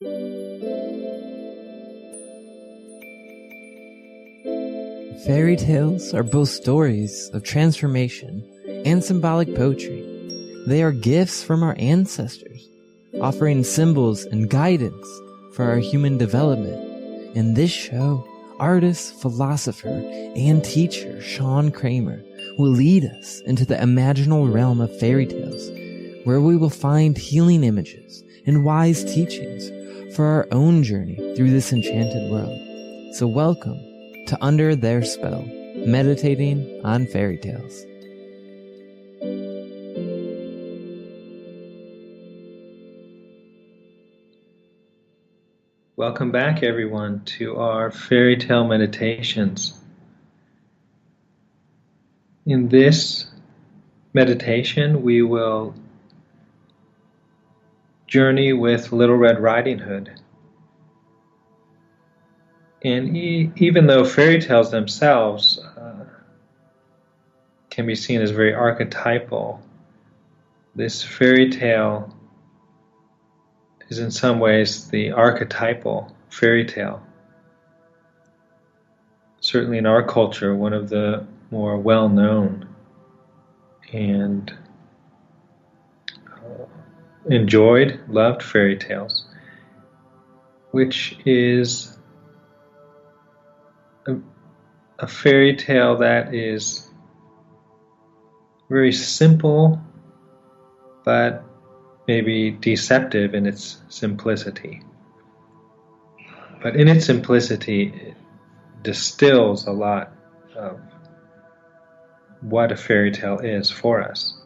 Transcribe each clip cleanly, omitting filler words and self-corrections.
Fairy tales are both stories of transformation and symbolic poetry. They are gifts from our ancestors, offering symbols and guidance for our human development. In this show, artist, philosopher, and teacher Sean Kramer will lead us into the imaginal realm of fairy tales, where we will find healing images and wise teachings for our own journey through this enchanted world. So welcome to Under Their Spell, meditating on fairy tales. Welcome back, everyone, to our fairy tale meditations. In this meditation, we will journey with Little Red Riding Hood. And even though fairy tales themselves can be seen as very archetypal, this fairy tale is in some ways the archetypal fairy tale. Certainly in our culture, one of the more well-known and enjoyed, loved fairy tales, which is a fairy tale that is very simple, but maybe deceptive in its simplicity. But in its simplicity, it distills a lot of what a fairy tale is for us.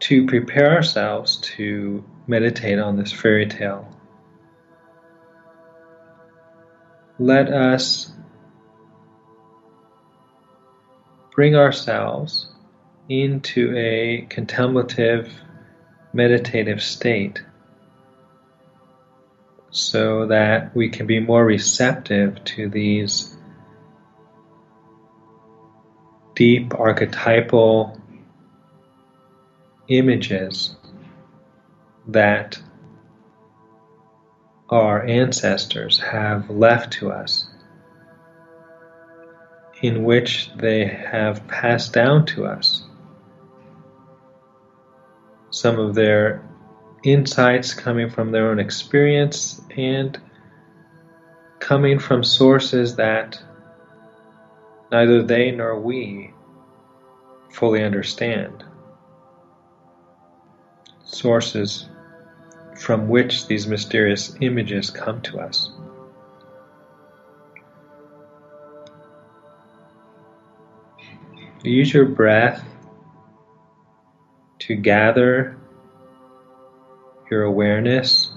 To prepare ourselves to meditate on this fairy tale, let us bring ourselves into a contemplative, meditative state so that we can be more receptive to these deep archetypal images that our ancestors have left to us, in which they have passed down to us some of their insights coming from their own experience and coming from sources that neither they nor we fully understand. Sources from which these mysterious images come to us. Use your breath to gather your awareness,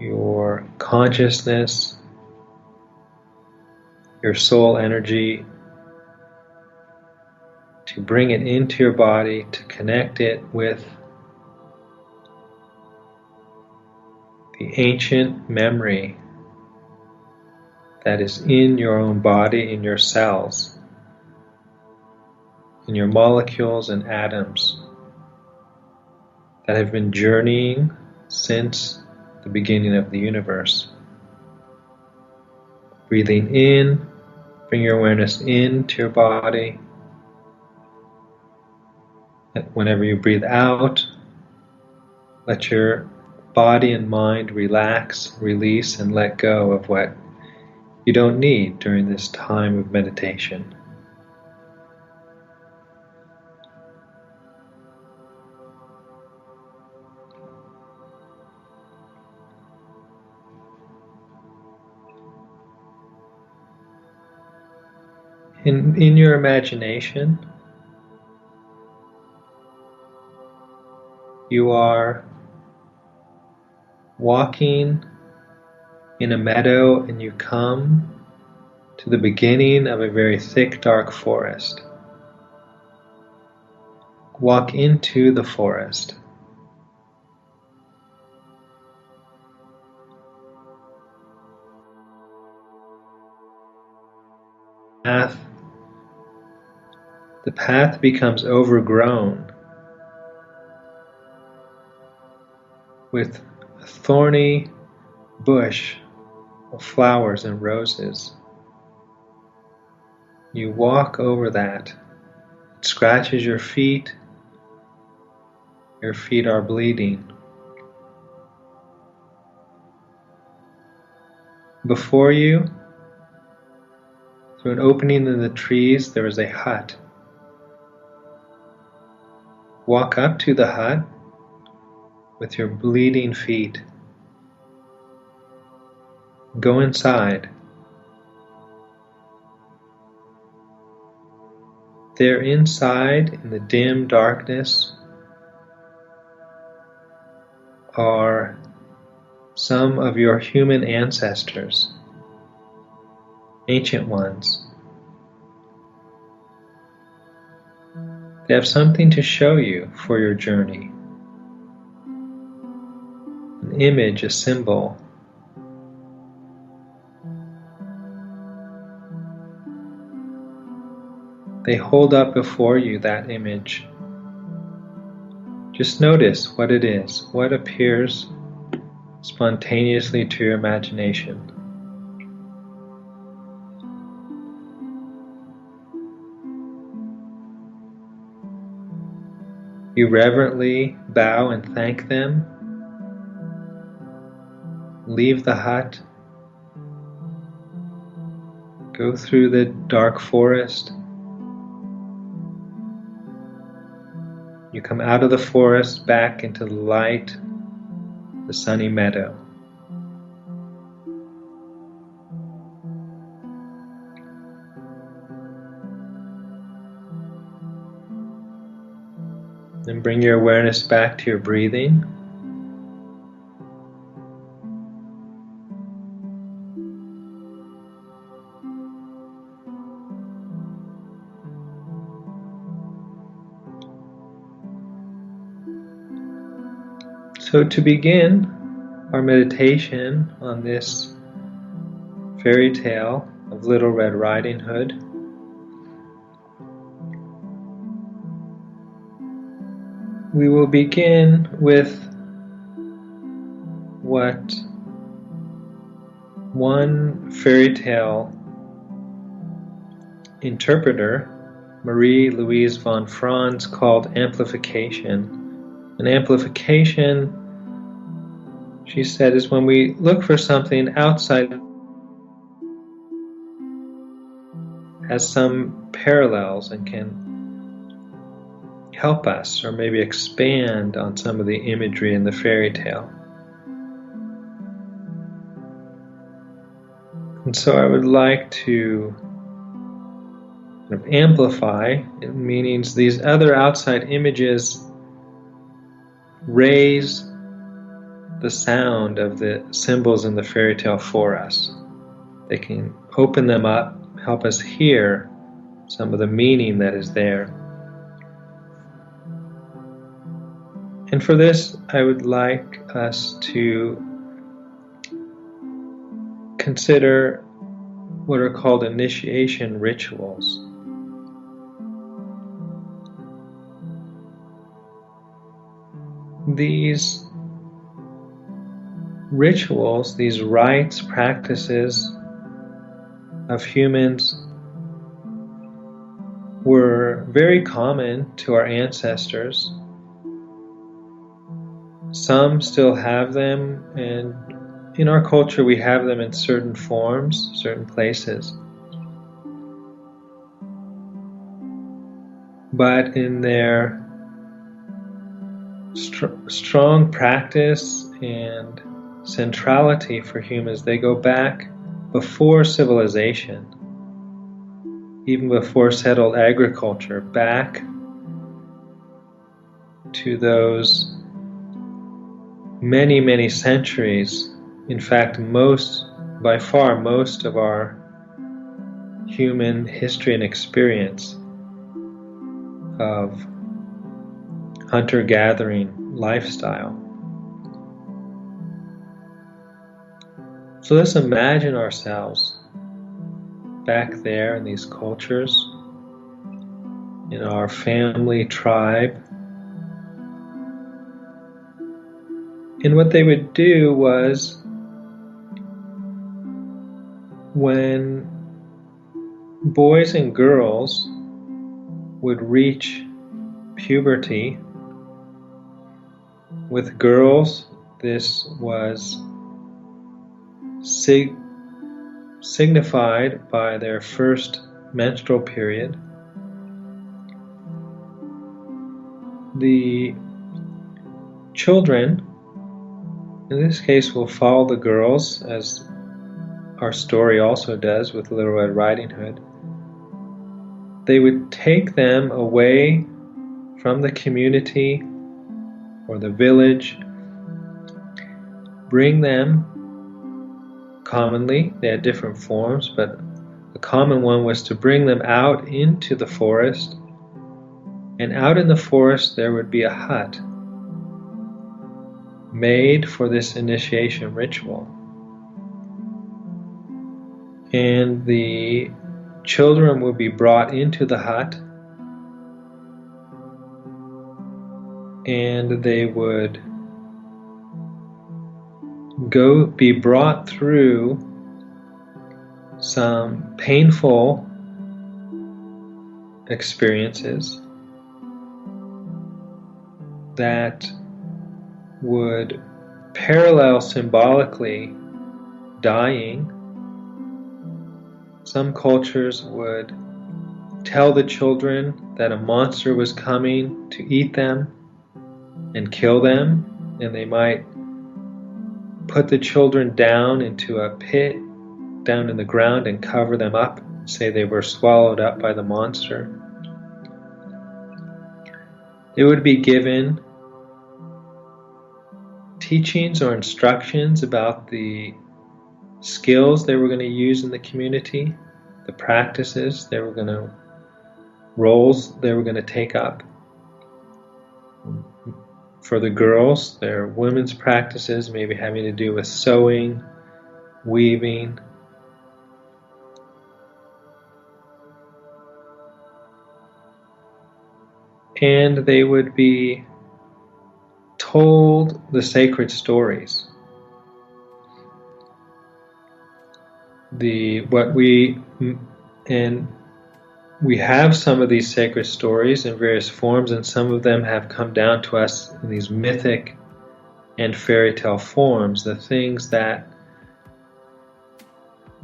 your consciousness, your soul energy, to bring it into your body, to connect it with the ancient memory that is in your own body, in your cells, in your molecules and atoms that have been journeying since the beginning of the universe. Breathing in, bring your awareness into your body. Whenever you breathe out, let your body and mind relax, release, and let go of what you don't need during this time of meditation. In your imagination, you are walking in a meadow and you come to the beginning of a very thick, dark forest. Walk into the forest. The path becomes overgrown with a thorny bush of flowers and roses. You walk over that. It scratches your feet. Your feet are bleeding. Before you, through an opening in the trees, there is a hut. Walk up to the hut with your bleeding feet. Go inside. There inside, in the dim darkness, are some of your human ancestors, ancient ones. They have something to show you for your journey. An image, a symbol. They hold up before you that image. Just notice what it is, what appears spontaneously to your imagination. You reverently bow and thank them. Leave the hut. Go through the dark forest. You come out of the forest back into the light, the sunny meadow. Then bring your awareness back to your breathing. So to begin our meditation on this fairy tale of Little Red Riding Hood, we will begin with what one fairy tale interpreter, Marie-Louise von Franz, called amplification. An amplification, she said, is when we look for something outside, has some parallels and can help us or maybe expand on some of the imagery in the fairy tale. And so I would like to kind of amplify, meaning these other outside images raise the sound of the symbols in the fairy tale for us. They can open them up, help us hear some of the meaning that is there. And for this, I would like us to consider what are called initiation rituals. These rituals, these rites, practices of humans were very common to our ancestors. Some still have them, and in our culture we have them in certain forms, certain places. But in their strong practice and centrality for humans, they go back before civilization, even before settled agriculture, back to those many, many centuries. In fact, by far most of our human history and experience of hunter-gathering lifestyle. So let's imagine ourselves back there in these cultures, in our family tribe, And what they would do was, when boys and girls would reach puberty, with girls this was signified by their first menstrual period. The children, in this case, will follow the girls, as our story also does with Little Red Riding Hood. They would take them away from the community or the village, bring them, commonly, they had different forms, but the common one was to bring them out into the forest, and out in the forest there would be a hut made for this initiation ritual. And the children would be brought into the hut, and they would be brought through some painful experiences that would parallel symbolically dying. Some cultures would tell the children that a monster was coming to eat them and kill them, and they might put the children down into a pit down in the ground and cover them up, say they were swallowed up by the monster. They would be given teachings or instructions about the skills they were going to use in the community, the practices they were going to, roles they were going to take up. For the girls, their women's practices, maybe having to do with sewing, weaving. And they would be told the sacred stories. We have some of these sacred stories in various forms, and some of them have come down to us in these mythic and fairy tale forms, the things that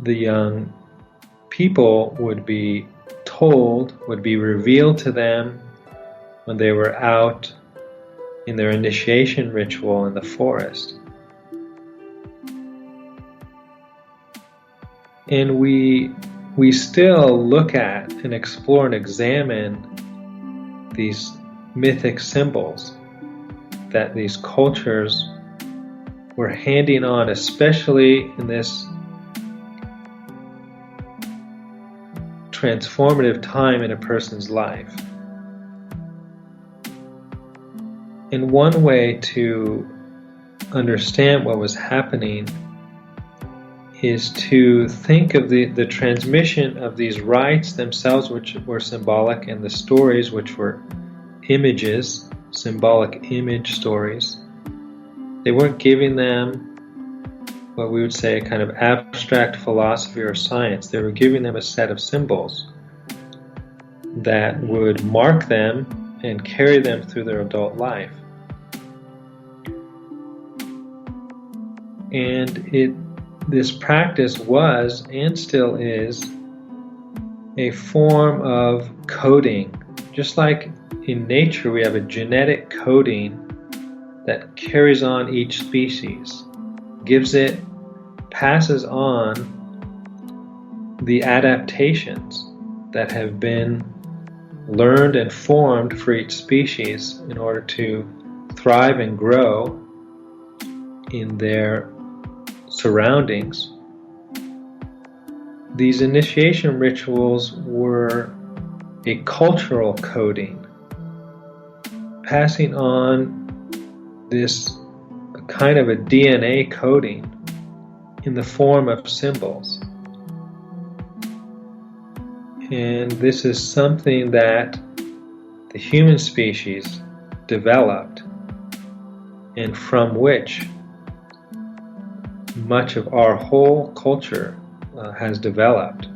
the young people would be told, would be revealed to them when they were out in their initiation ritual in the forest. And we still look at and explore and examine these mythic symbols that these cultures were handing on, especially in this transformative time in a person's life. And one way to understand what was happening is to think of the transmission of these rites themselves, which were symbolic, and the stories, which were images, symbolic image stories. They weren't giving them what we would say a kind of abstract philosophy or science. They were giving them a set of symbols that would mark them and carry them through their adult life. And this practice was, and still is, a form of coding. Just like in nature we have a genetic coding that carries on each species, passes on the adaptations that have been learned and formed for each species in order to thrive and grow in their surroundings. These initiation rituals were a cultural coding, passing on this kind of a DNA coding in the form of symbols. And this is something that the human species developed and from which much of our whole culture has developed,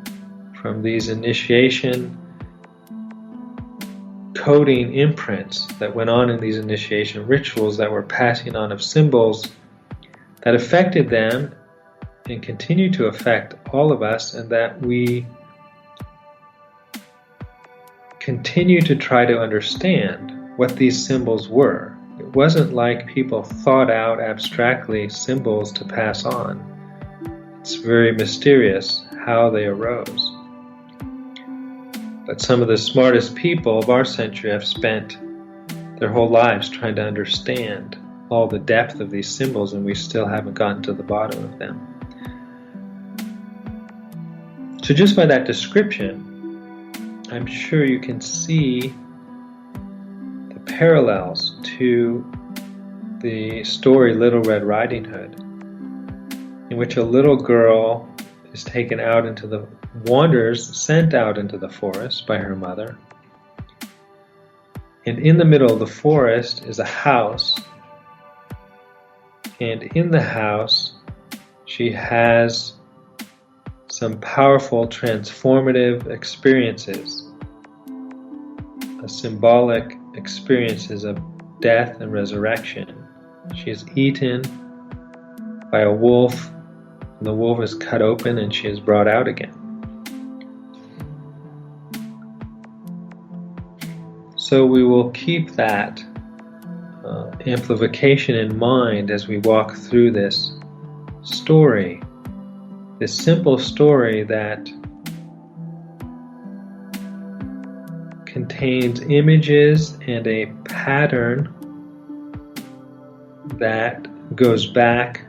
from these initiation coding imprints that went on in these initiation rituals that were passing on of symbols that affected them and continue to affect all of us, and that we continue to try to understand what these symbols were. It wasn't like people thought out abstractly symbols to pass on. It's very mysterious how they arose. But some of the smartest people of our century have spent their whole lives trying to understand all the depth of these symbols, and we still haven't gotten to the bottom of them. So just by that description, I'm sure you can see the parallels to the story Little Red Riding Hood, in which a little girl is taken out into the sent out into the forest by her mother. And in the middle of the forest is a house. And in the house, she has some powerful transformative experiences, symbolic experiences of death and resurrection. She is eaten by a wolf, and the wolf is cut open and she is brought out again. So we will keep that amplification in mind as we walk through this story, this simple story that contains images and a pattern that goes back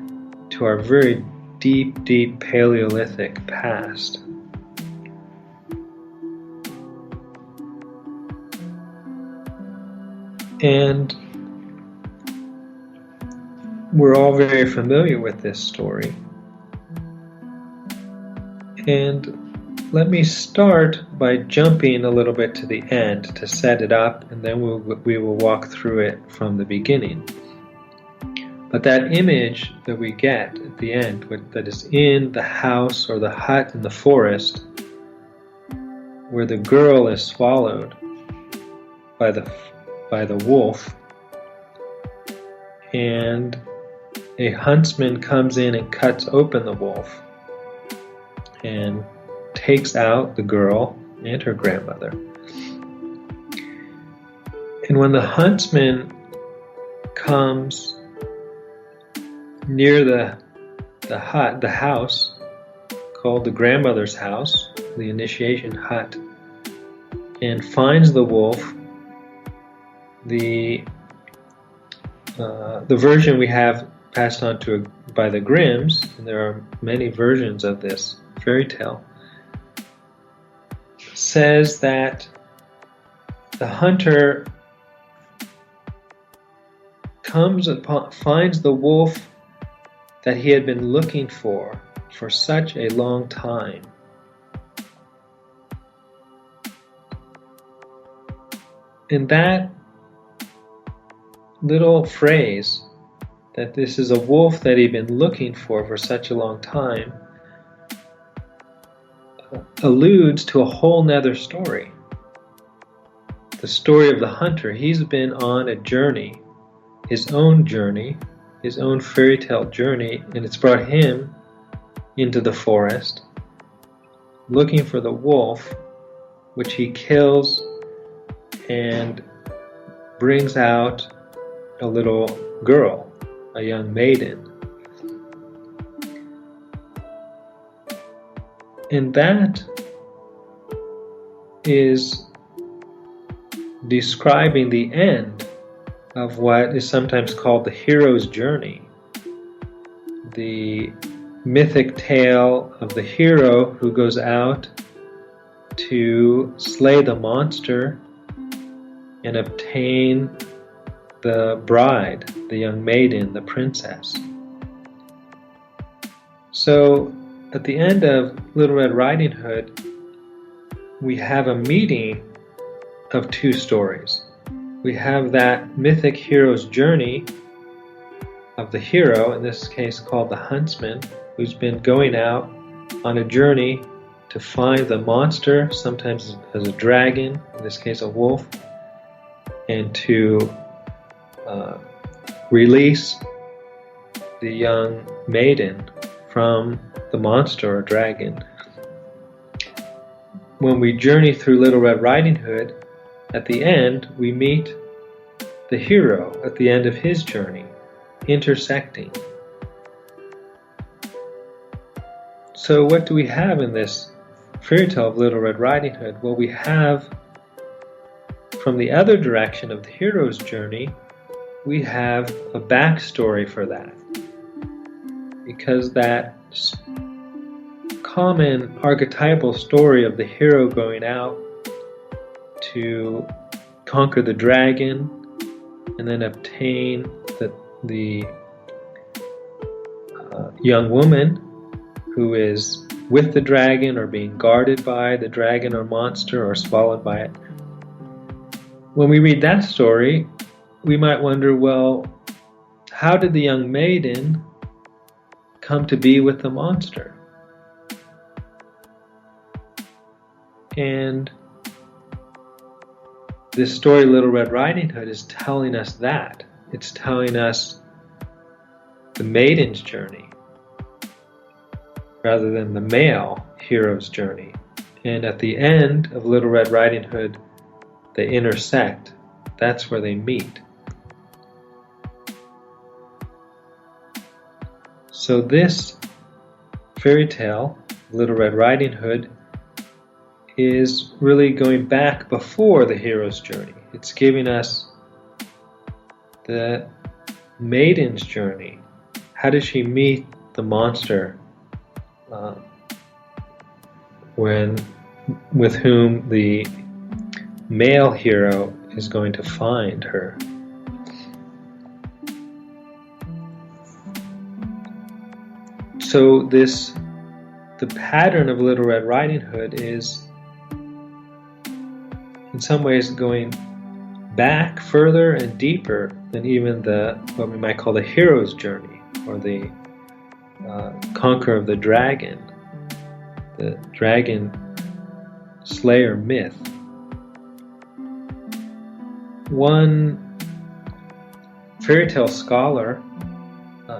to our very deep, deep Paleolithic past. And we're all very familiar with this story. And let me start by jumping a little bit to the end to set it up, and then we will walk through it from the beginning. But that image that we get at the end, that is in the house or the hut in the forest, where the girl is swallowed by the wolf, and a huntsman comes in and cuts open the wolf and takes out the girl and her grandmother. And when the huntsman comes near the house called the grandmother's house, the initiation hut, and finds the wolf, the version we have passed on by the Grimms, and there are many versions of this fairy tale, says that the hunter finds the wolf that he had been looking for such a long time. And that little phrase, that this is a wolf that he'd been looking for such a long time, alludes to a whole nother story. The story of the hunter. He's been on a journey, his own fairy tale journey, and it's brought him into the forest looking for the wolf, which he kills and brings out a little girl, a young maiden. And that is describing the end of what is sometimes called the hero's journey. The mythic tale of the hero who goes out to slay the monster and obtain the bride, the young maiden, the princess. So at the end of Little Red Riding Hood, we have a meeting of two stories. We have that mythic hero's journey of the hero, in this case called the huntsman, who's been going out on a journey to find the monster, sometimes as a dragon, in this case a wolf, and to release the young maiden from the monster or dragon. When we journey through Little Red Riding Hood, at the end we meet the hero at the end of his journey, intersecting. So what do we have in this fairy tale of Little Red Riding Hood? Well, we have, from the other direction of the hero's journey, we have a backstory for that. Because that common archetypal story of the hero going out to conquer the dragon and then obtain the young woman who is with the dragon or being guarded by the dragon or monster or swallowed by it. When we read that story, we might wonder, well, how did the young maiden come to be with the monster? And this story, Little Red Riding Hood, is telling us that. It's telling us the maiden's journey rather than the male hero's journey. And at the end of Little Red Riding Hood, they intersect. That's where they meet. So this fairy tale, Little Red Riding Hood, is really going back before the hero's journey. It's giving us the maiden's journey. How does she meet the monster with whom the male hero is going to find her? So the pattern of Little Red Riding Hood is in some ways going back further and deeper than even what we might call the hero's journey, or the conqueror of the dragon slayer myth. One fairy tale scholar,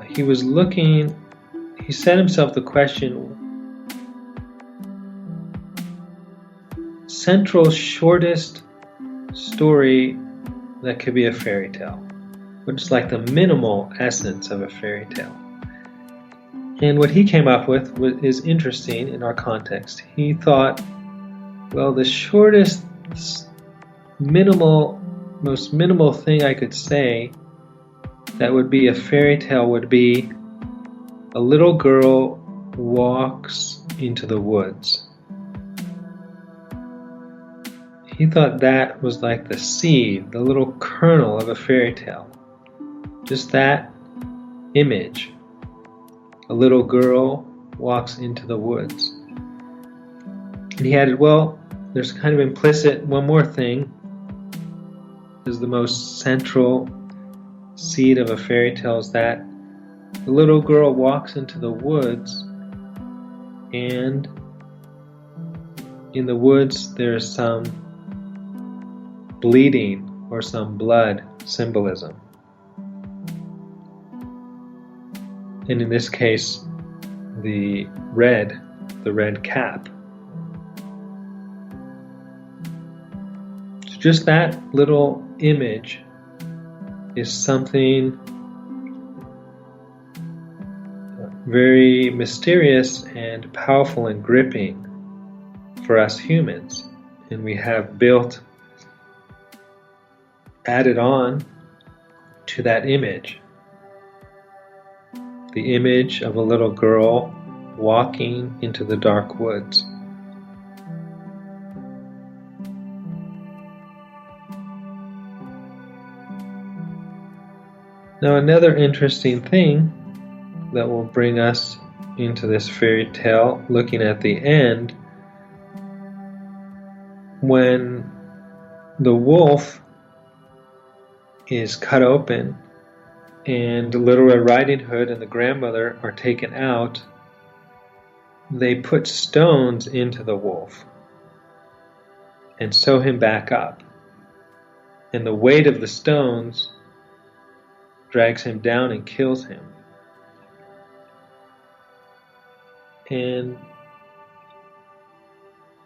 he set himself the question, central shortest story that could be a fairy tale. Which is like the minimal essence of a fairy tale. And what he came up with is interesting in our context. He thought, well, the shortest, most minimal thing I could say that would be a fairy tale would be a little girl walks into the woods. He thought that was like the seed, the little kernel of a fairy tale. Just that image. A little girl walks into the woods. And he added, well, there's kind of implicit one more thing. Is the most central seed of a fairy tale is that the little girl walks into the woods, and in the woods there's some bleeding or some blood symbolism. And in this case, the red cap. So just that little image is something very mysterious and powerful and gripping for us humans. And we have added on to that image, the image of a little girl walking into the dark woods. Now, another interesting thing that will bring us into this fairy tale, looking at the end, when the wolf is cut open and Little Red Riding Hood and the grandmother are taken out, they put stones into the wolf and sew him back up. And the weight of the stones drags him down and kills him. And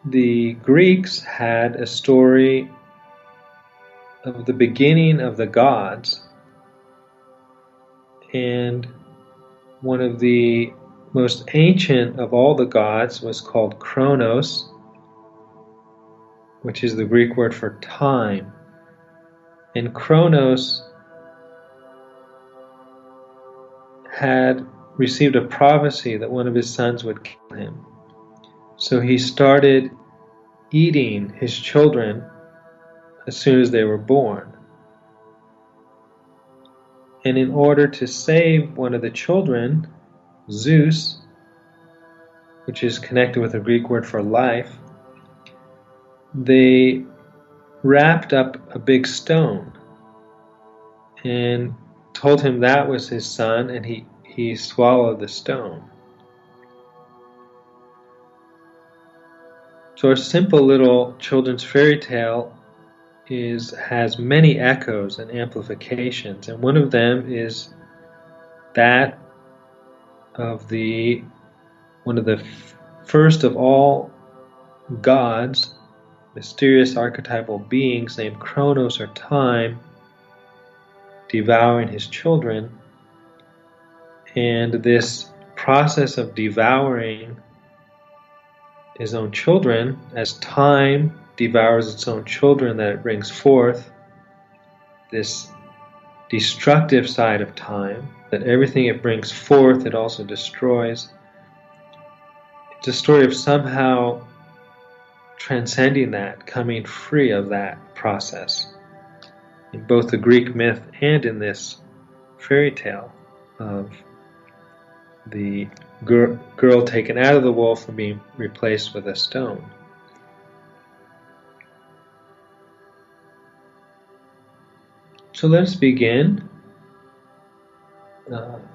the Greeks had a story of the beginning of the gods, and one of the most ancient of all the gods was called Kronos, which is the Greek word for time. And Kronos had received a prophecy that one of his sons would kill him. So he started eating his children as soon as they were born. And in order to save one of the children, Zeus, which is connected with the Greek word for life, they wrapped up a big stone and told him that was his son, and he swallowed the stone. So our simple little children's fairy tale has many echoes and amplifications, and one of them is that of one of the first of all gods, mysterious archetypal beings named Kronos or Time, devouring his children. And this process of devouring his own children, as time devours its own children that it brings forth, this destructive side of time, that everything it brings forth it also destroys. It's a story of somehow transcending that, coming free of that process, in both the Greek myth and in this fairy tale of the girl taken out of the wolf and being replaced with a stone. So let us begin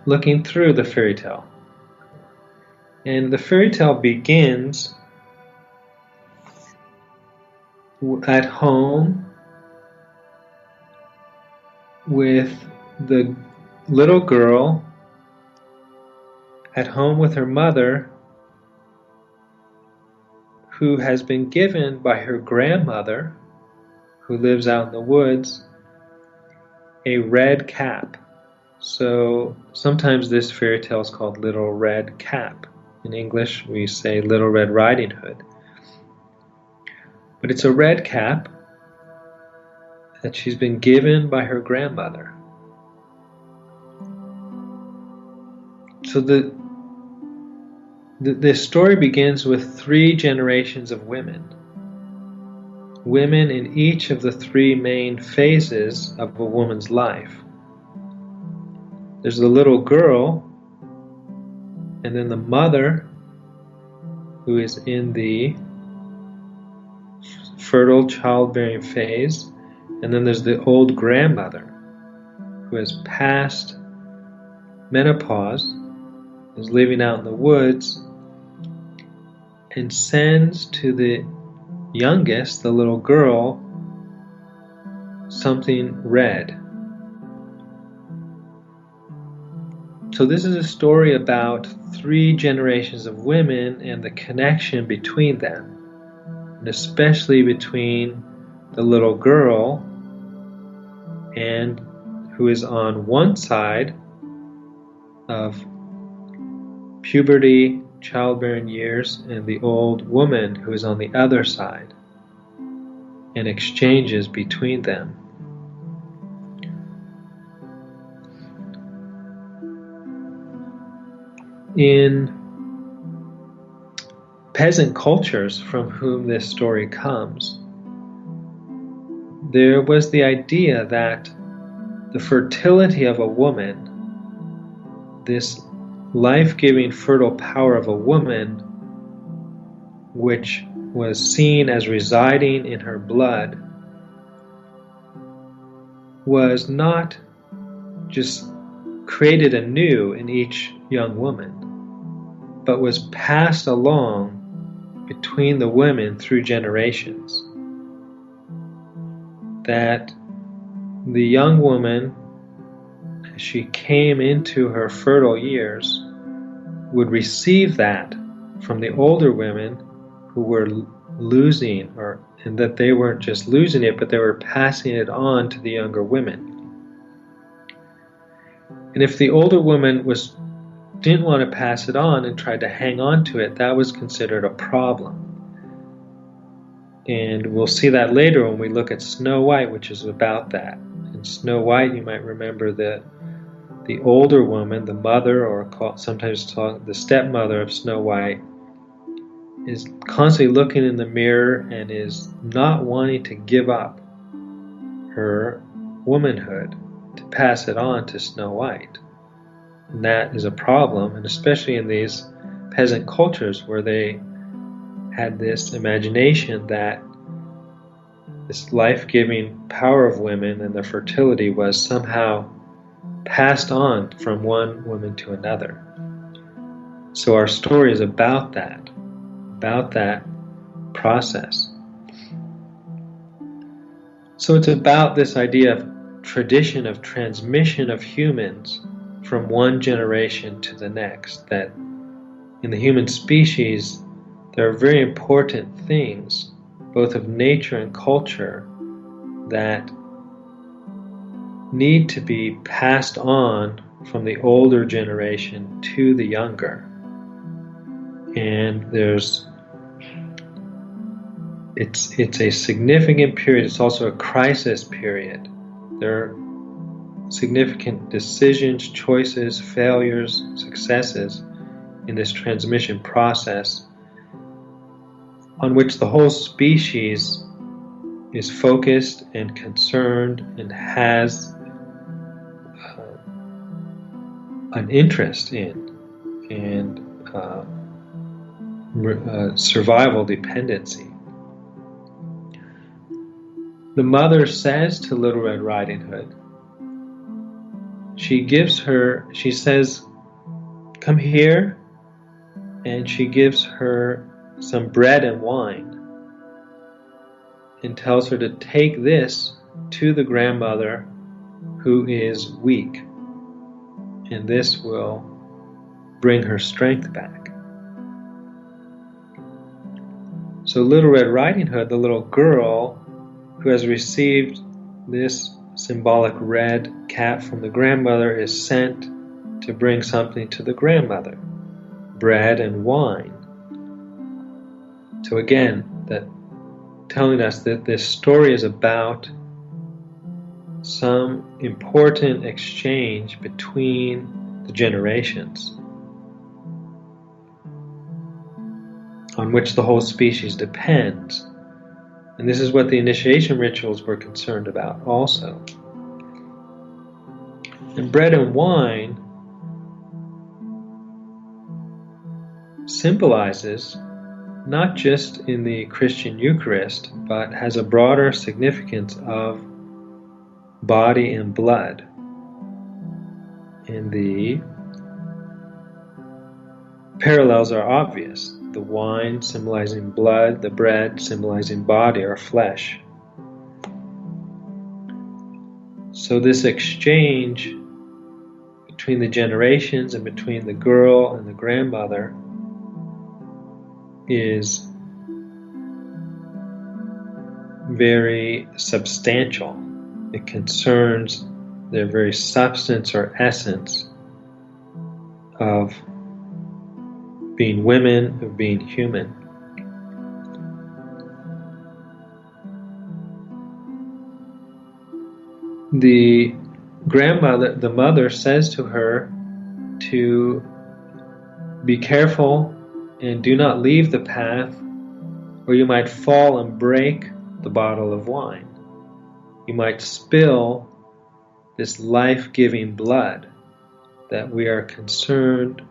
looking through the fairy tale. And the fairy tale begins at home with the little girl at home with her mother, who has been given by her grandmother, who lives out in the woods, a red cap. So sometimes this fairy tale is called Little Red Cap. In English we say Little Red Riding Hood. But it's a red cap that she's been given by her grandmother. So this story begins with 3 generations of women. Women in each of the 3 main phases of a woman's life. There's the little girl, and then the mother, who is in the fertile childbearing phase, and then there's the old grandmother, who has passed menopause, is living out in the woods, and sends to the youngest, the little girl, something red. So this is a story about 3 generations of women and the connection between them, and especially between the little girl and who is on one side of puberty, childbearing years, and the old woman who is on the other side, and exchanges between them. In peasant cultures from whom this story comes, there was the idea that the fertility of a woman, this life-giving fertile power of a woman, which was seen as residing in her blood, was not just created anew in each young woman, but was passed along between the women through generations. That the young woman, as she came into her fertile years, would receive that from the older women who were losing, and that they weren't just losing it, but they were passing it on to the younger women. And if the older woman didn't want to pass it on and tried to hang on to it, that was considered a problem. And we'll see that later when we look at Snow White, which is about that. In Snow White, you might remember the older woman, the mother, or sometimes called the stepmother of Snow White, is constantly looking in the mirror and is not wanting to give up her womanhood to pass it on to Snow White. And that is a problem, and especially in these peasant cultures where they had this imagination that this life-giving power of women and their fertility was somehow passed on from one woman to another. So our story is about that process. So it's about this idea of tradition, of transmission of humans from one generation to the next, that in the human species there are very important things, both of nature and culture, that need to be passed on from the older generation to the younger. And it's a significant period. It's also a crisis period. There are significant decisions, choices, failures, successes in this transmission process on which the whole species is focused and concerned and has an interest in, and survival dependency. The mother says to Little Red Riding Hood, she says, "Come here," and she gives her some bread and wine and tells her to take this to the grandmother who is weak, and this will bring her strength back. So Little Red Riding Hood, the little girl who has received this symbolic red cap from the grandmother, is sent to bring something to the grandmother, bread and wine. So again, that telling us that this story is about some important exchange between the generations on which the whole species depends. And this is what the initiation rituals were concerned about also. And bread and wine symbolizes, not just in the Christian Eucharist, but has a broader significance of body and blood. And the parallels are obvious. The wine symbolizing blood, the bread symbolizing body or flesh. So this exchange between the generations and between the girl and the grandmother is very substantial. It concerns their very substance or essence of being women, of being human. The grandmother, the mother, says to her to be careful and do not leave the path, or you might fall and break the bottle of wine. You might spill this life-giving blood that we are concerned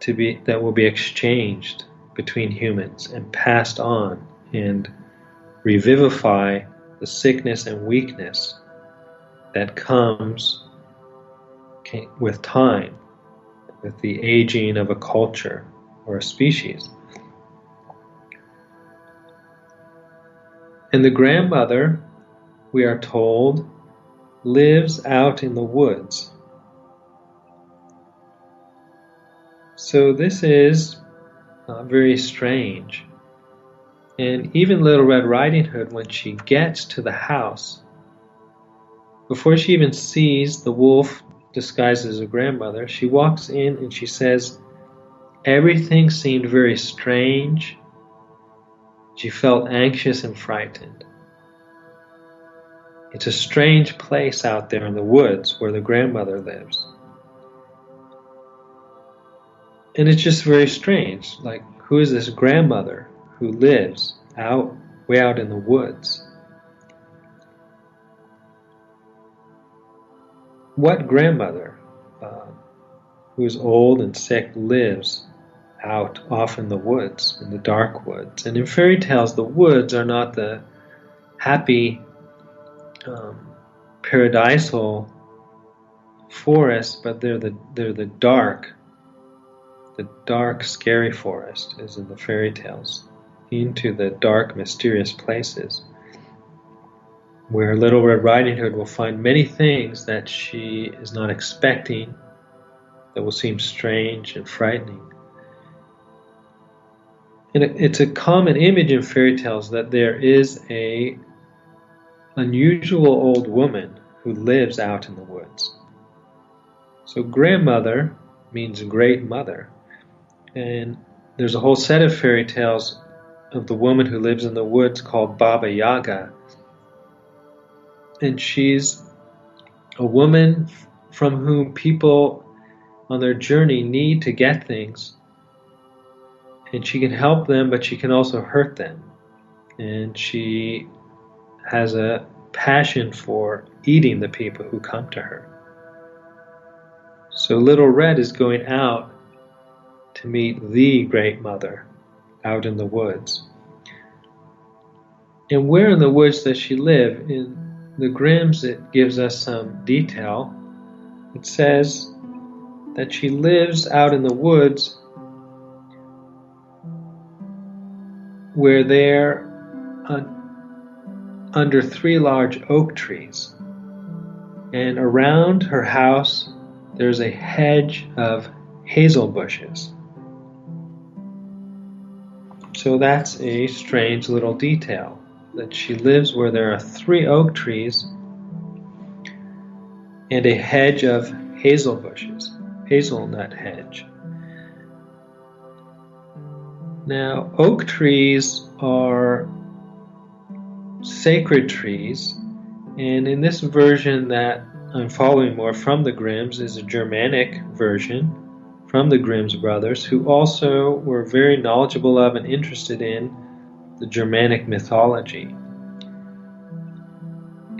that will be exchanged between humans and passed on and revivify the sickness and weakness that with time, with the aging of a culture or a species. And the grandmother, we are told, lives out in the woods. So this is very strange. And even Little Red Riding Hood, when she gets to the house, before she even sees the wolf disguised as a grandmother, she walks in and she says, everything seemed very strange. She felt anxious and frightened. It's a strange place out there in the woods where the grandmother lives. And it's just very strange. Like, who is this grandmother who lives way out in the woods? What grandmother who's old and sick lives out off in the woods, in the dark woods? And in fairy tales, the woods are not the happy paradisal forests, but they're the dark, scary forest, as in the fairy tales, into the dark, mysterious places where Little Red Riding Hood will find many things that she is not expecting, that will seem strange and frightening. And it's a common image in fairy tales that there is a unusual old woman who lives out in the woods. So grandmother means great mother. And there's a whole set of fairy tales of the woman who lives in the woods called Baba Yaga. And she's a woman from whom people on their journey need to get things. And she can help them, but she can also hurt them. And she has a passion for eating the people who come to her. So Little Red is going out to meet the Great Mother out in the woods. And where in the woods does she live? In the Grimms, it gives us some detail. It says that she lives out in the woods where they're under 3 large oak trees. And around her house, there's a hedge of hazel bushes. So that's a strange little detail, that she lives where there are 3 oak trees and a hedge of hazel bushes, hazelnut hedge. Now, oak trees are sacred trees, and in this version that I'm following more from the Grimms is a Germanic version from the Grimm's brothers, who also were very knowledgeable of and interested in the Germanic mythology.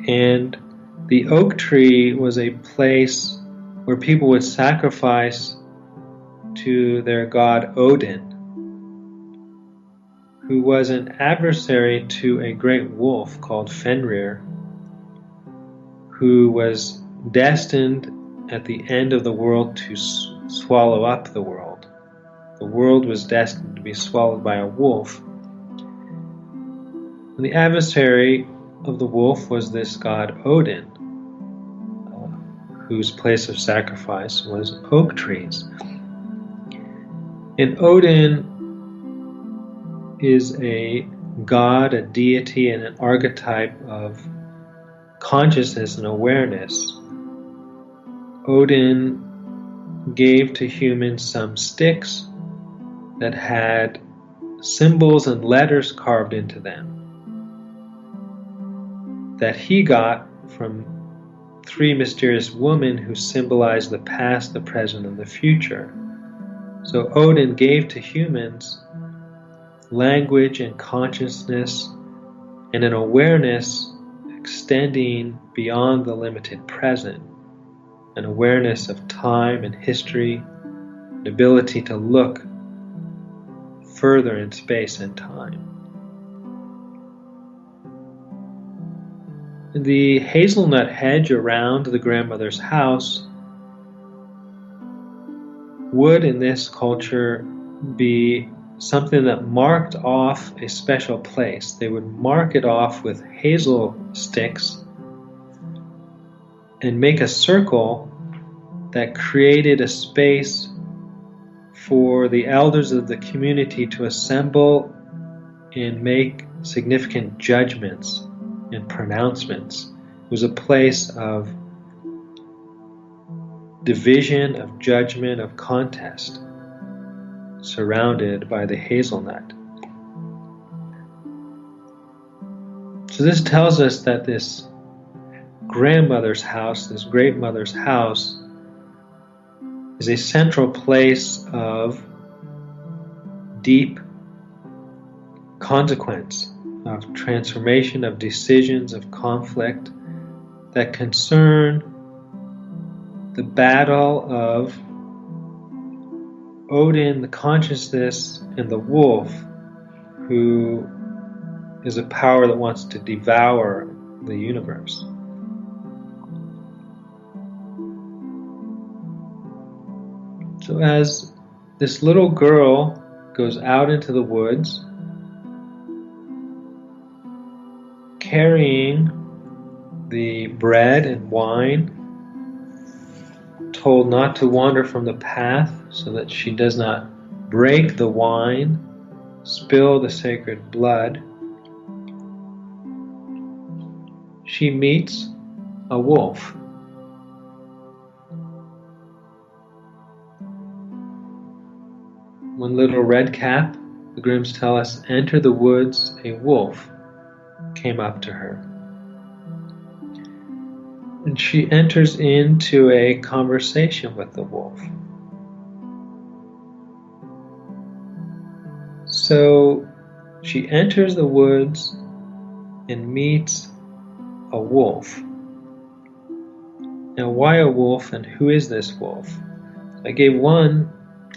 And the oak tree was a place where people would sacrifice to their god Odin, who was an adversary to a great wolf called Fenrir, who was destined at the end of the world to swallow up the world. The world was destined to be swallowed by a wolf. And the adversary of the wolf was this god Odin, whose place of sacrifice was oak trees. And Odin is a god, a deity, and an archetype of consciousness and awareness. Odin gave to humans some sticks that had symbols and letters carved into them that he got from 3 mysterious women who symbolized the past, the present, and the future. So Odin gave to humans language and consciousness and an awareness extending beyond the limited present, an awareness of time and history, an ability to look further in space and time. The hazelnut hedge around the grandmother's house would in this culture be something that marked off a special place. They would mark it off with hazel sticks and make a circle that created a space for the elders of the community to assemble and make significant judgments and pronouncements. It was a place of division, of judgment, of contest, surrounded by the hazelnut. So this tells us that this grandmother's house, this great mother's house, is a central place of deep consequence, of transformation, of decisions, of conflict that concern the battle of Odin, the consciousness, and the wolf, who is a power that wants to devour the universe. So as this little girl goes out into the woods, carrying the bread and wine, told not to wander from the path so that she does not break the wine, spill the sacred blood, she meets a wolf. When little Redcap, the Grimms tell us, entered the woods, a wolf came up to her. And she enters into a conversation with the wolf. So she enters the woods and meets a wolf. Now, why a wolf, and who is this wolf? I gave one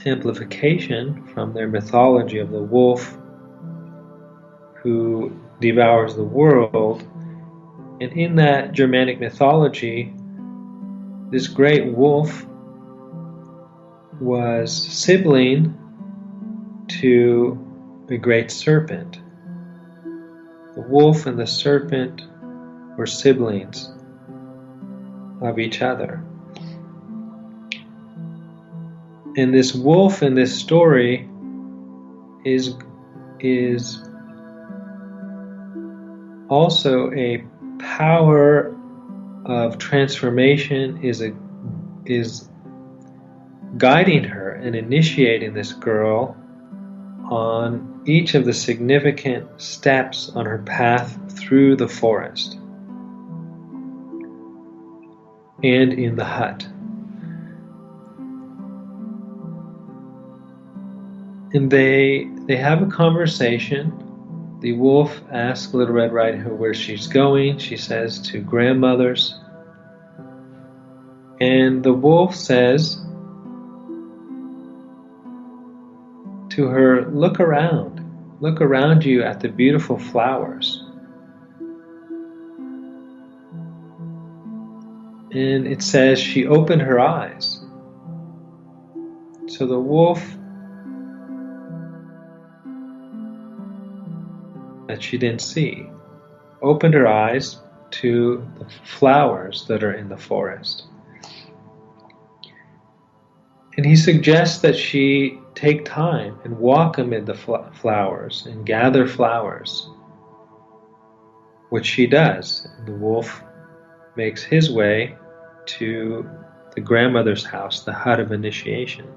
amplification from their mythology of the wolf who devours the world. And in that Germanic mythology, this great wolf was sibling to a great serpent. The wolf and the serpent were siblings of each other. And this wolf in this story is also a power of transformation, is guiding her and initiating this girl on each of the significant steps on her path through the forest and in the hut. And they have a conversation. The wolf asks Little Red Riding Hood where she's going. She says to grandmother's. And the wolf says to her, look around you at the beautiful flowers. And it says she opened her eyes. So the wolf, that she didn't see, opened her eyes to the flowers that are in the forest. And he suggests that she take time and walk amid the flowers and gather flowers, which she does. And the wolf makes his way to the grandmother's house, the hut of initiation.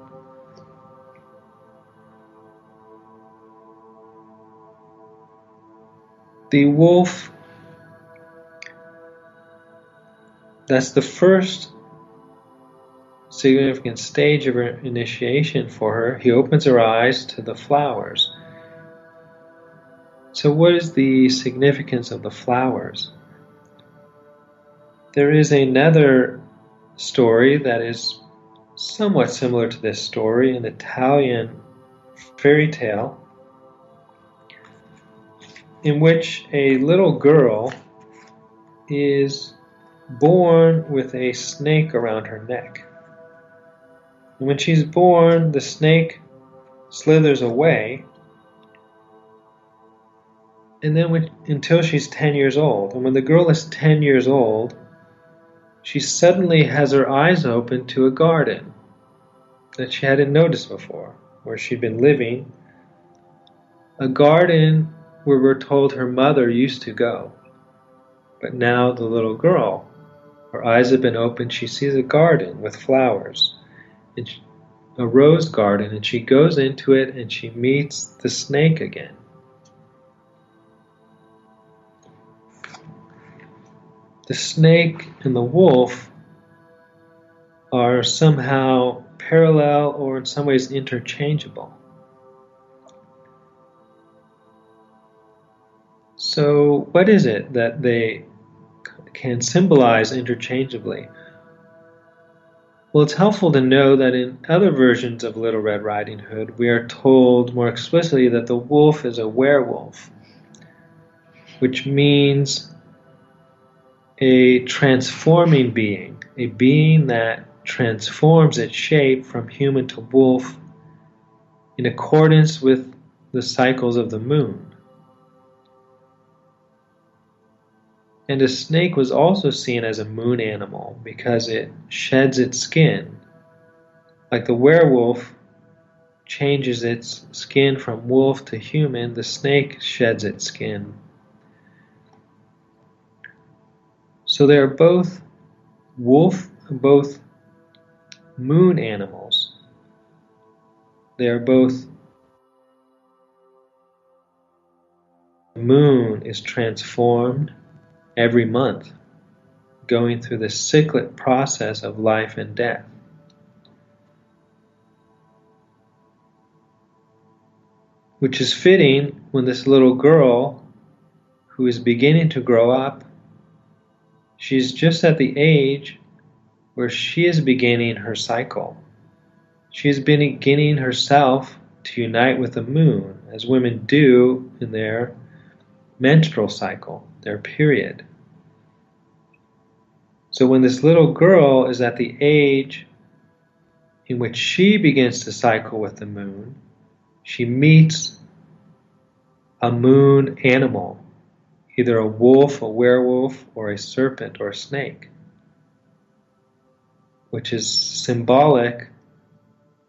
The wolf, that's the first significant stage of her initiation for her. He opens her eyes to the flowers. So what is the significance of the flowers? There is another story that is somewhat similar to this story, an Italian fairy tale, in which a little girl is born with a snake around her neck. And when she's born, the snake slithers away, and then until she's 10 years old. And when the girl is 10 years old, she suddenly has her eyes open to a garden that she hadn't noticed before, where she'd been living. A garden where we're told her mother used to go. But now the little girl, her eyes have been opened, she sees a garden with flowers, a rose garden, and she goes into it and she meets the snake again. The snake and the wolf are somehow parallel or in some ways interchangeable. So what is it that they can symbolize interchangeably? Well, it's helpful to know that in other versions of Little Red Riding Hood, we are told more explicitly that the wolf is a werewolf, which means a transforming being, a being that transforms its shape from human to wolf in accordance with the cycles of the moon. And a snake was also seen as a moon animal because it sheds its skin. Like the werewolf changes its skin from wolf to human, the snake sheds its skin. So they are both both moon animals. They are both. The moon is transformed every month, going through the cyclic process of life and death. Which is fitting when this little girl, who is beginning to grow up, she's just at the age where she is beginning her cycle. She is beginning herself to unite with the moon, as women do in their menstrual cycle, their period. So when this little girl is at the age in which she begins to cycle with the moon, she meets a moon animal, either a wolf, a werewolf, or a serpent or a snake, which is symbolic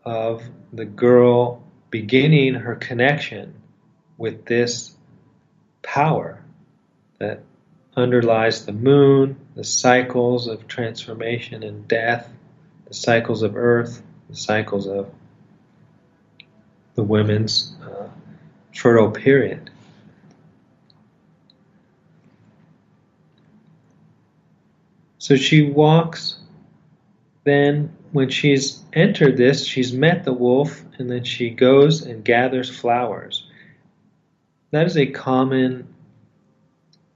of the girl beginning her connection with this power that underlies the moon, the cycles of transformation and death, the cycles of earth, the cycles of the women's fertile period. So she walks, then when she's entered this, she's met the wolf, and then she goes and gathers flowers. That is a common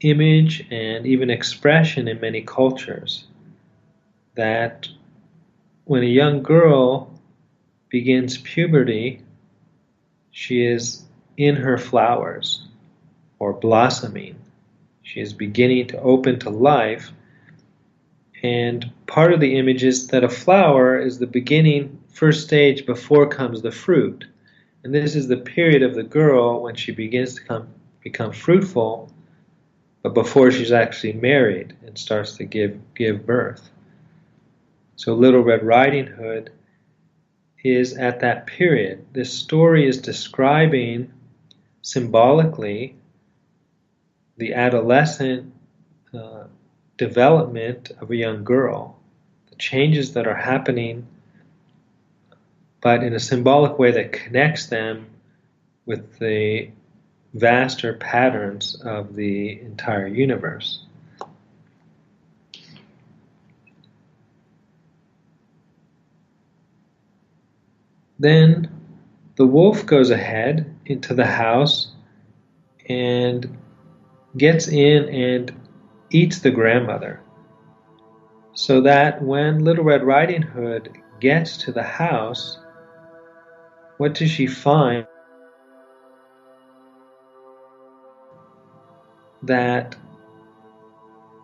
image and even expression in many cultures, that when a young girl begins puberty, she is in her flowers or blossoming. She is beginning to open to life. And part of the image is that a flower is the beginning, first stage before comes the fruit. And this is the period of the girl when she begins to become fruitful, but before she's actually married and starts to give birth. So Little Red Riding Hood is at that period. This story is describing symbolically the adolescent development of a young girl, the changes that are happening, but in a symbolic way that connects them with the vaster patterns of the entire universe. Then the wolf goes ahead into the house and gets in and eats the grandmother, so that when Little Red Riding Hood gets to the house, what does she find? That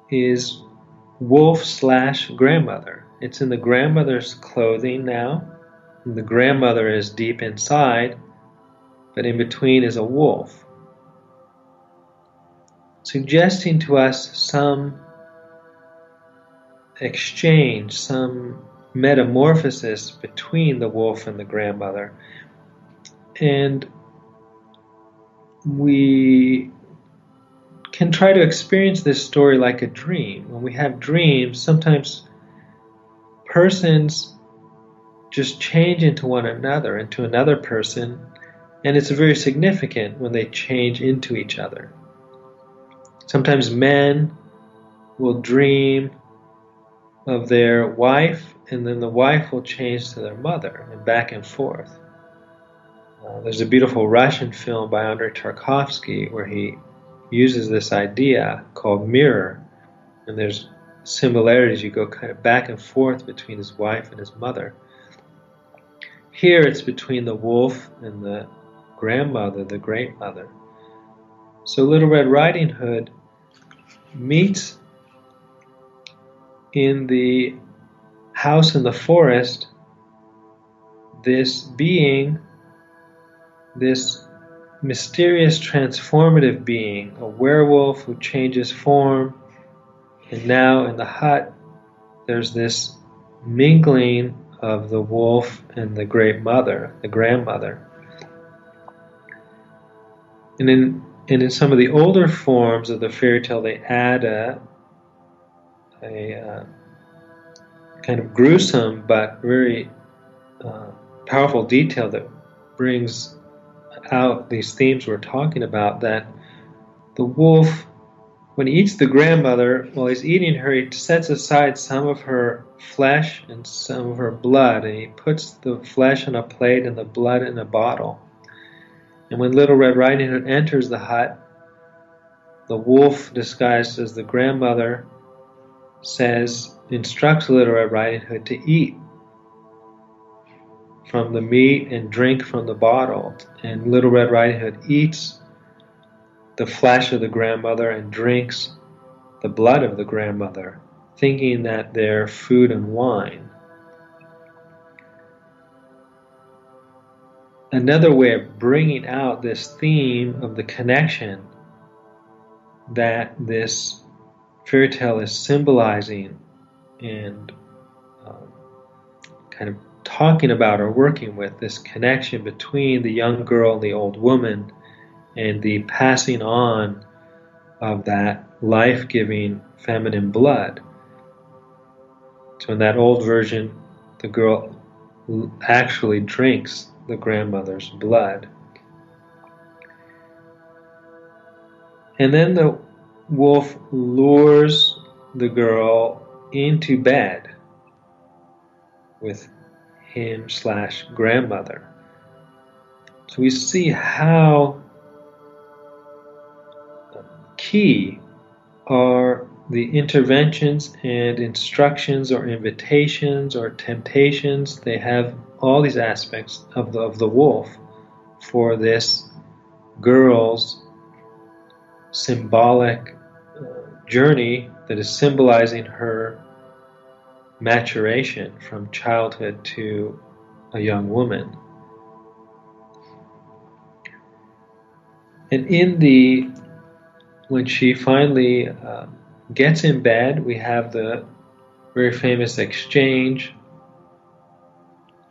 is wolf/grandmother. It's in the grandmother's clothing now. and the grandmother is deep inside, but in between is a wolf, suggesting to us some exchange, some metamorphosis between the wolf and the grandmother. And we can try to experience this story like a dream. When we have dreams, sometimes persons just change into one another, into another person, and it's very significant when they change into each other. Sometimes men will dream of their wife, and then the wife will change to their mother, and back and forth. There's a beautiful Russian film by Andrei Tarkovsky where he uses this idea called mirror, and there's similarities. You go kind of back and forth between his wife and his mother. Here it's between the wolf and the grandmother, the great mother. So Little Red Riding Hood meets in the house in the forest this being, this mysterious transformative being, a werewolf who changes form, and now in the hut there's this mingling of the wolf and the great mother, the grandmother. And in some of the older forms of the fairy tale, they add a kind of gruesome but very powerful detail that brings out these themes we're talking about, that the wolf, when he eats the grandmother, while he's eating her, he sets aside some of her flesh and some of her blood, and he puts the flesh on a plate and the blood in a bottle. And when Little Red Riding Hood enters the hut, the wolf, disguised as the grandmother, instructs Little Red Riding Hood to eat from the meat and drink from the bottle. And Little Red Riding Hood eats the flesh of the grandmother and drinks the blood of the grandmother, thinking that they're food and wine. Another way of bringing out this theme of the connection that this fairy tale is symbolizing and kind of talking about or working with, this connection between the young girl and the old woman, and the passing on of that life-giving feminine blood. So in that old version, the girl actually drinks the grandmother's blood. And then the wolf lures the girl into bed with him/grandmother. So we see how key are the interventions and instructions or invitations or temptations. They have all these aspects of the wolf for this girl's symbolic journey that is symbolizing her maturation from childhood to a young woman. And when she finally gets in bed, we have the very famous exchange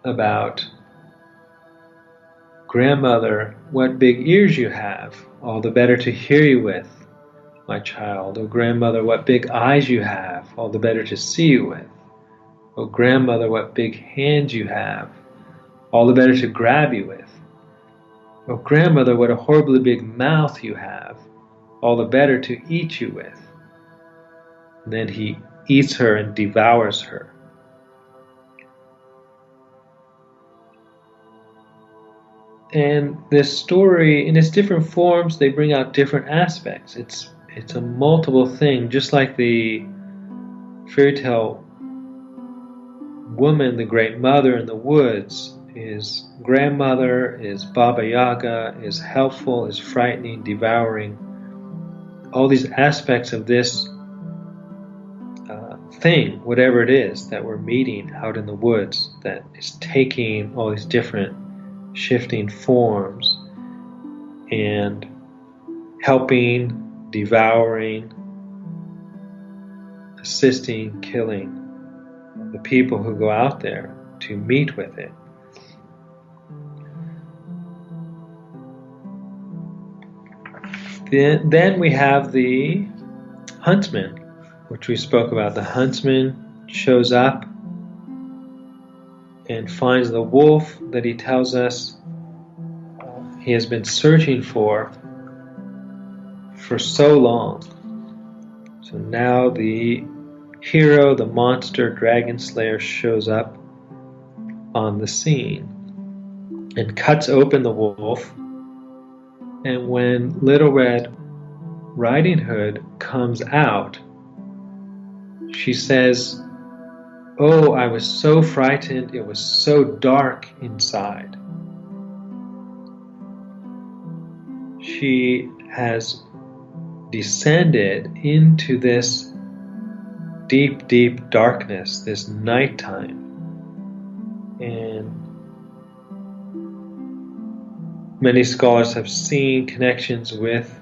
about, "Grandmother, what big ears you have, all the better to hear you with, my child. Oh, grandmother, what big eyes you have, all the better to see you with. Oh, grandmother, what big hands you have, all the better to grab you with. Oh, grandmother, what a horribly big mouth you have, all the better to eat you with." And then he eats her and devours her. And this story, in its different forms, they bring out different aspects. It's a multiple thing, just like the fairy tale woman, the great mother in the woods, is grandmother, is Baba Yaga, is helpful, is frightening, devouring. All these aspects of this thing, whatever it is that we're meeting out in the woods, that is taking all these different shifting forms and helping, devouring, assisting, killing the people who go out there to meet with it. Then we have the huntsman, which we spoke about. The huntsman shows up and finds the wolf that he tells us he has been searching for so long. So now the hero, the monster, dragon slayer, shows up on the scene and cuts open the wolf. And when Little Red Riding Hood comes out, she says, "Oh, I was so frightened. It was so dark inside." She has descended into this deep, deep darkness, this nighttime. And many scholars have seen connections with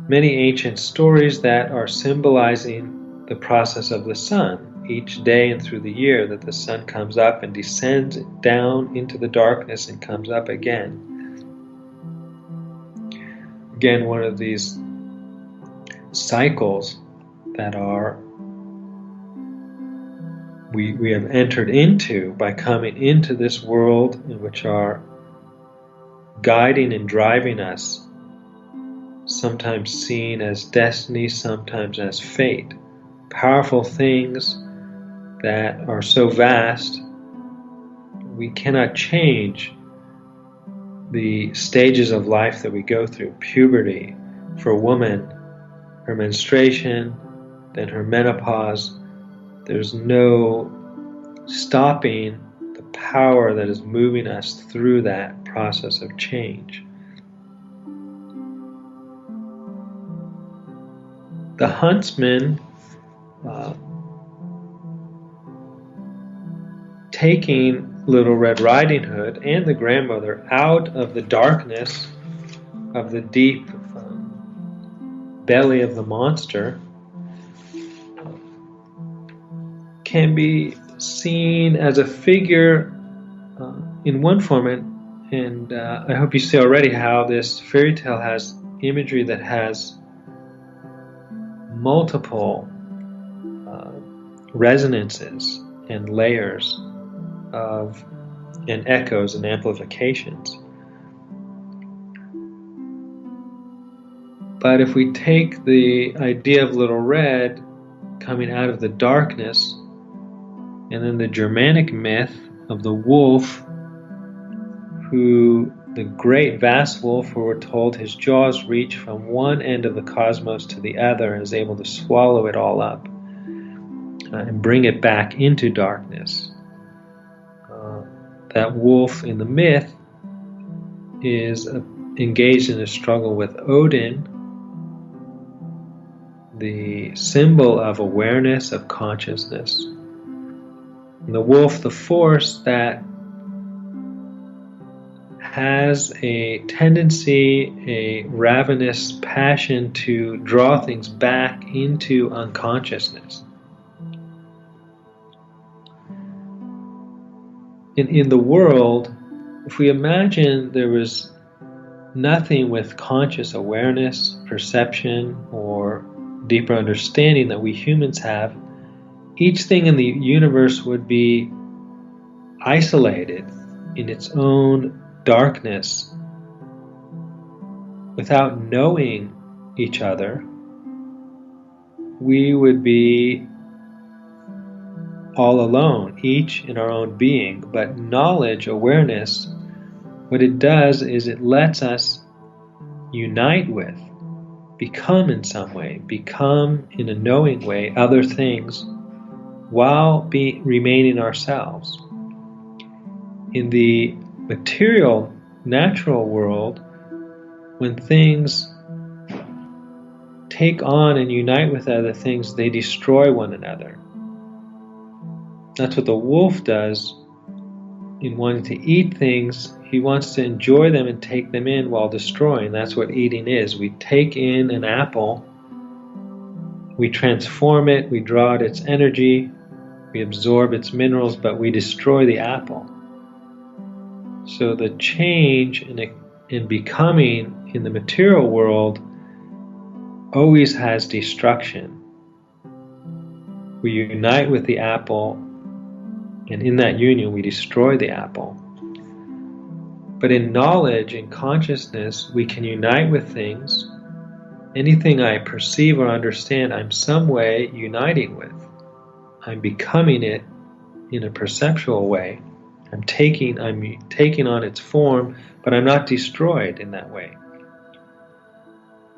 many ancient stories that are symbolizing the process of the sun. Each day and through the year that the sun comes up and descends down into the darkness and comes up again. Again, one of these cycles that we have entered into by coming into this world, in which are guiding and driving us, sometimes seen as destiny, sometimes as fate. Powerful things that are so vast, we cannot change the stages of life that we go through. Puberty, for a woman, her menstruation, then her menopause. There's no stopping the power that is moving us through that process of change. The huntsman taking Little Red Riding Hood and the grandmother out of the darkness of the deep belly of the monster can be seen as a figure in one form, and I hope you see already how this fairy tale has imagery that has multiple resonances and layers of and echoes and amplifications. But if we take the idea of Little Red coming out of the darkness, and then the Germanic myth of the wolf, who the great vast wolf, who we're told his jaws reach from one end of the cosmos to the other and is able to swallow it all up and bring it back into darkness. That wolf in the myth is engaged in a struggle with Odin, the symbol of awareness, of consciousness. And the wolf, the force that has a tendency, a ravenous passion to draw things back into unconsciousness. In the world, if we imagine there was nothing with conscious awareness, perception, or deeper understanding that we humans have, each thing in the universe would be isolated in its own darkness without knowing each other. We would be all alone, each in our own being. But knowledge, awareness, what it does is it lets us unite with, become in some way, become in a knowing way other things while remaining ourselves. In the material, natural world, when things take on and unite with other things, they destroy one another. That's what the wolf does in wanting to eat things. He wants to enjoy them and take them in while destroying. That's what eating is. We take in an apple, we transform it, we draw out its energy, we absorb its minerals, but we destroy the apple. So the change in becoming in the material world always has destruction. We unite with the apple, and in that union we destroy the apple. But in knowledge, in consciousness, we can unite with things. Anything I perceive or understand, I'm some way uniting with. I'm becoming it in a perceptual way. I'm taking on its form, but I'm not destroyed in that way.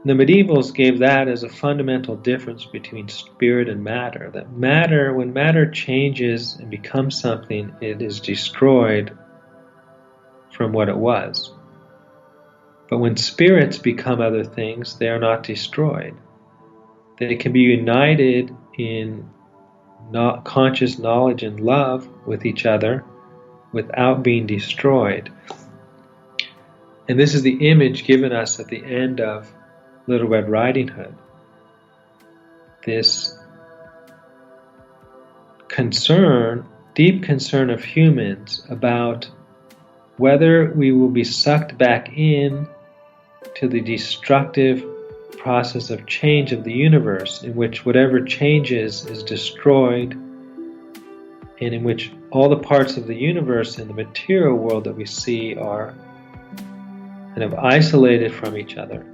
The medievals gave that as a fundamental difference between spirit and matter. That matter, when matter changes and becomes something, it is destroyed from what it was. But when spirits become other things, they are not destroyed. They can be united in conscious knowledge and love with each other without being destroyed. And this is the image given us at the end of Little Red Riding Hood. This concern, deep concern of humans about whether we will be sucked back in to the destructive process of change of the universe, in which whatever changes is destroyed, and in which all the parts of the universe in the material world that we see are kind of isolated from each other,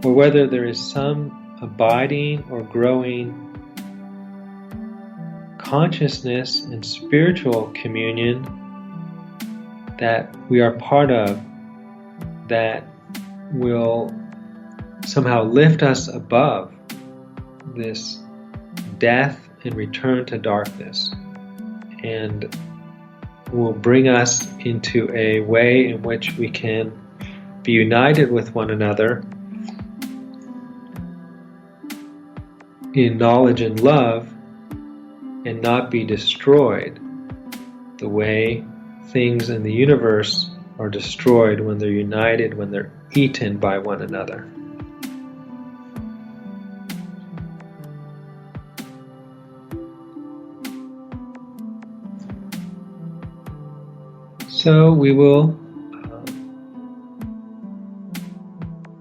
or whether there is some abiding or growing consciousness and spiritual communion that we are part of, that will somehow lift us above this death and return to darkness, and will bring us into a way in which we can be united with one another in knowledge and love, and not be destroyed the way things in the universe are destroyed when they're united, when they're eaten by one another. So we will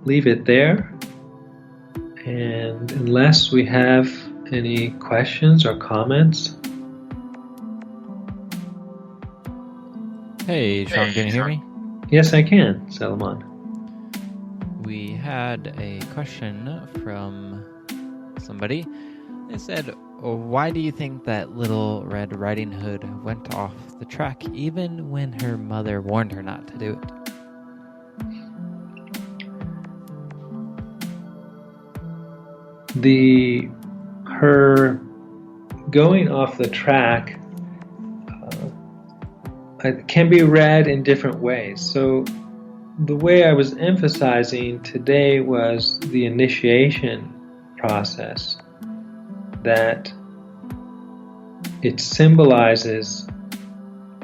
leave it there, and unless we have any questions or comments. Hey, Sean, can you hear me? Yes, I can, Salomon. We had a question from somebody. They said, why do you think that Little Red Riding Hood went off the track even when her mother warned her not to do it? Her going off the track can be read in different ways. So the way I was emphasizing today was the initiation process, that it symbolizes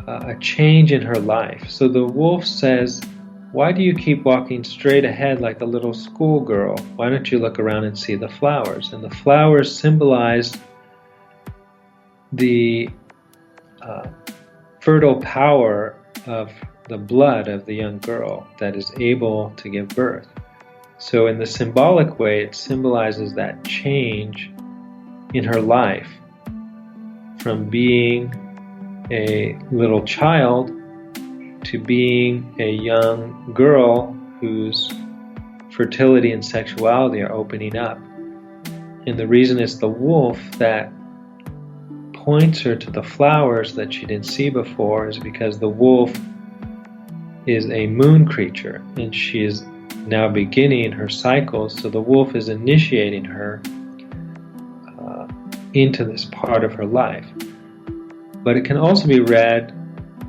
a change in her life. So the wolf says, why do you keep walking straight ahead like a little schoolgirl? Why don't you look around and see the flowers? And the flowers symbolize the fertile power of the blood of the young girl that is able to give birth. So in the symbolic way, it symbolizes that change in her life from being a little child to being a young girl whose fertility and sexuality are opening up. And the reason it's the wolf that points her to the flowers that she didn't see before is because the wolf is a moon creature, and she is now beginning her cycles, so the wolf is initiating her into this part of her life. But it can also be read,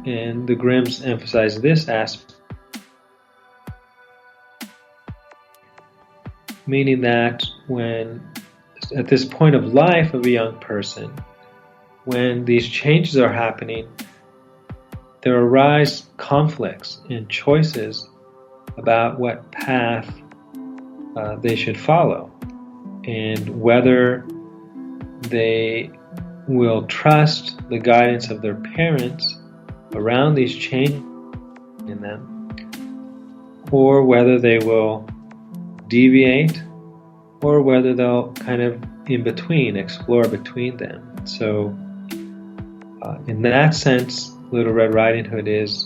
and the Grimms emphasize this aspect, meaning that when, at this point of life of a young person, when these changes are happening, there arise conflicts and choices about what path they should follow, and whether they will trust the guidance of their parents around these changes in them, or whether they will deviate, or whether they'll kind of in between, explore between them. So in that sense, Little Red Riding Hood is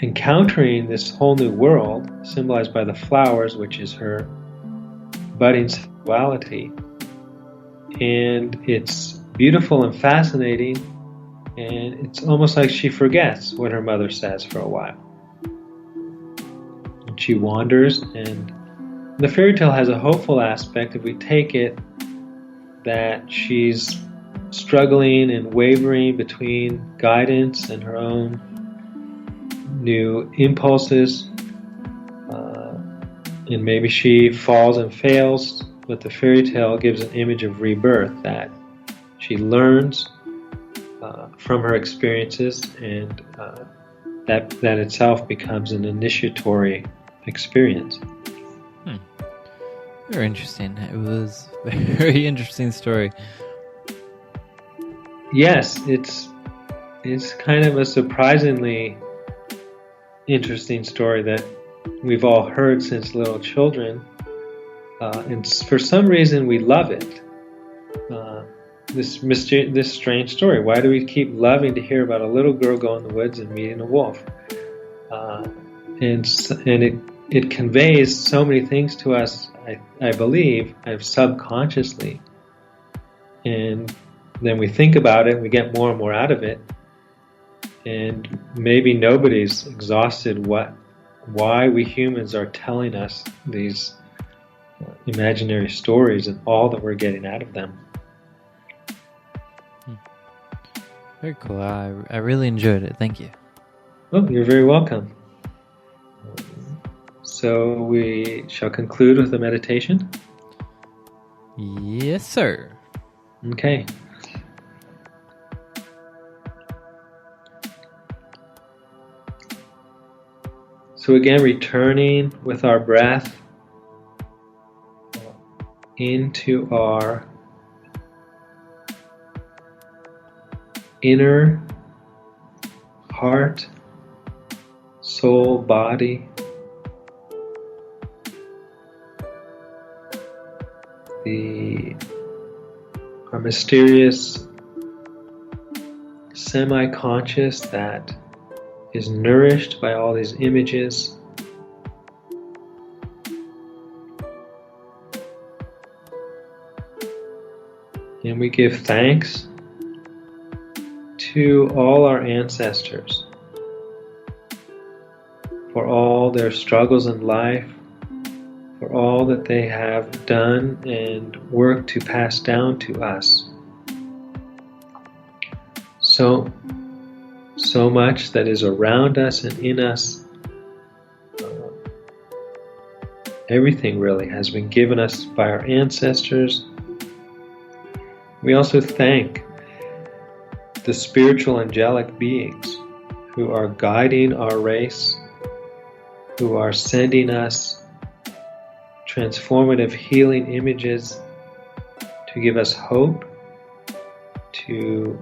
encountering this whole new world, symbolized by the flowers, which is her budding sexuality. And it's beautiful and fascinating, and it's almost like she forgets what her mother says for a while. And she wanders, and the fairy tale has a hopeful aspect if we take it that she's struggling and wavering between guidance and her own new impulses, and maybe she falls and fails, but the fairy tale gives an image of rebirth, that she learns from her experiences, and that itself becomes an initiatory experience. Very interesting. It was a very interesting story. Yes, it's kind of a surprisingly interesting story that we've all heard since little children, and for some reason we love it. This strange story. Why do we keep loving to hear about a little girl going in the woods and meeting a wolf? And it conveys so many things to us, I believe, subconsciously. And then we think about it, we get more and more out of it, and maybe nobody's exhausted why we humans are telling us these imaginary stories and all that we're getting out of them. Very cool. I really enjoyed it. Thank you. Oh, you're very welcome. So we shall conclude with a meditation. Yes, sir. Okay. So again, returning with our breath into our inner heart, soul, body. Our mysterious semi-conscious that is nourished by all these images. And we give thanks to all our ancestors for all their struggles in life, for all that they have done and worked to pass down to us. So much that is around us and in us. Everything really has been given us by our ancestors. We also thank the spiritual angelic beings who are guiding our race, who are sending us transformative healing images to give us hope, to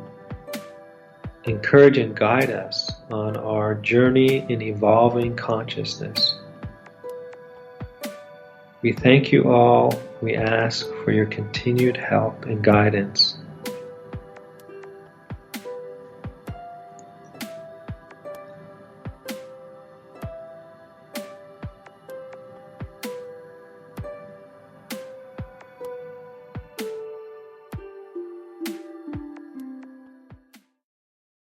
encourage and guide us on our journey in evolving consciousness. We thank you all. We ask for your continued help and guidance.